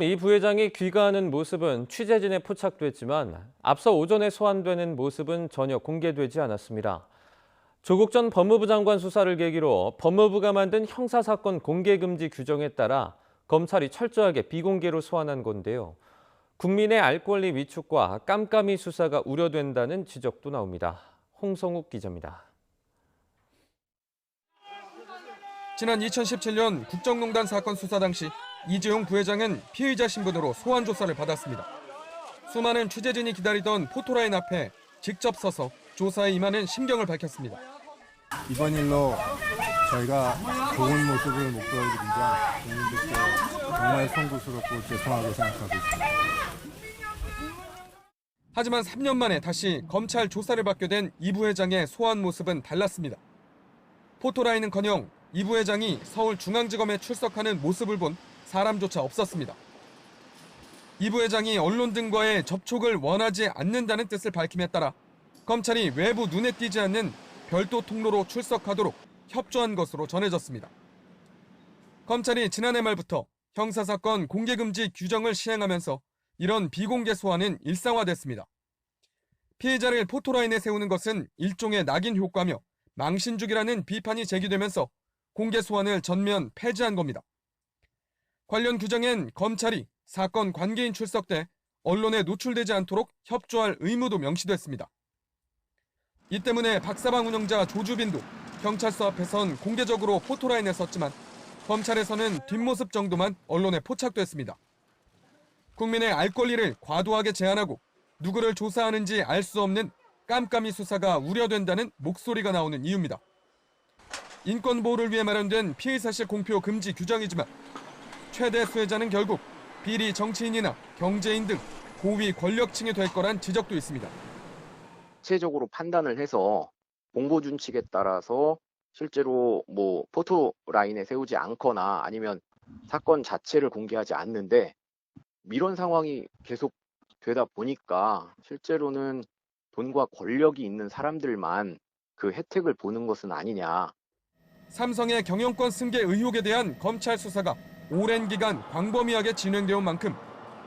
이 부회장이 귀가하는 모습은 취재진에 포착됐지만 앞서 오전에 소환되는 모습은 전혀 공개되지 않았습니다. 조국 전 법무부 장관 수사를 계기로 법무부가 만든 형사사건 공개금지 규정에 따라 검찰이 철저하게 비공개로 소환한 건데요. 국민의 알 권리 위축과 깜깜이 수사가 우려된다는 지적도 나옵니다. 홍성욱 기자입니다. 지난 2017년 국정농단 사건 수사 당시 이재용 부회장은 피의자 신분으로 소환 조사를 받았습니다. 수많은 취재진이 기다리던 포토라인 앞에 직접 서서 조사에 임하는 심경을 밝혔습니다. 이번 일로 저희가 좋은 모습을 못 보여드리자 국민들께 정말 송구스럽고 죄송하게 생각하고 있습니다. 하지만 3년 만에 다시 검찰 조사를 받게 된 이 부회장의 소환 모습은 달랐습니다. 포토라인은커녕 이 부회장이 서울중앙지검에 출석하는 모습을 본 사람조차 없었습니다. 이 부회장이 언론 등과의 접촉을 원하지 않는다는 뜻을 밝힘에 따라 검찰이 외부 눈에 띄지 않는 별도 통로로 출석하도록 협조한 것으로 전해졌습니다. 검찰이 지난해 말부터 형사사건 공개금지 규정을 시행하면서 이런 비공개 소환은 일상화됐습니다. 피해자를 포토라인에 세우는 것은 일종의 낙인 효과며 망신주기라는 비판이 제기되면서 공개 소환을 전면 폐지한 겁니다. 관련 규정엔 검찰이 사건 관계인 출석 때 언론에 노출되지 않도록 협조할 의무도 명시됐습니다. 이 때문에 박사방 운영자 조주빈도 경찰서 앞에선 공개적으로 포토라인에 섰지만 검찰에서는 뒷모습 정도만 언론에 포착됐습니다. 국민의 알 권리를 과도하게 제한하고 누구를 조사하는지 알 수 없는 깜깜이 수사가 우려된다는 목소리가 나오는 이유입니다. 인권 보호를 위해 마련된 피의사실 공표 금지 규정이지만 최대 수혜자는 결국 비리 정치인이나 경제인 등 고위 권력층이 될 거란 지적도 있습니다. 구체적으로 판단을 해서 공보 준칙에 따라서 실제로 포토 라인에 세우지 않거나 아니면 사건 자체를 공개하지 않는데 이런 상황이 계속 되다 보니까 실제로는 돈과 권력이 있는 사람들만 그 혜택을 보는 것은 아니냐. 삼성의 경영권 승계 의혹에 대한 검찰 수사가 오랜 기간 광범위하게 진행되어 온 만큼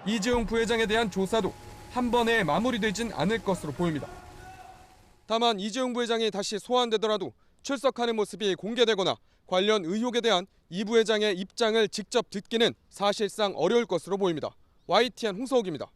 이재용 부회장에 대한 조사도 한 번에 마무리되진 않을 것으로 보입니다. 다만 이재용 부회장이 다시 소환되더라도 출석하는 모습이 공개되거나 관련 의혹에 대한 이 부회장의 입장을 직접 듣기는 사실상 어려울 것으로 보입니다. YTN 홍서욱입니다.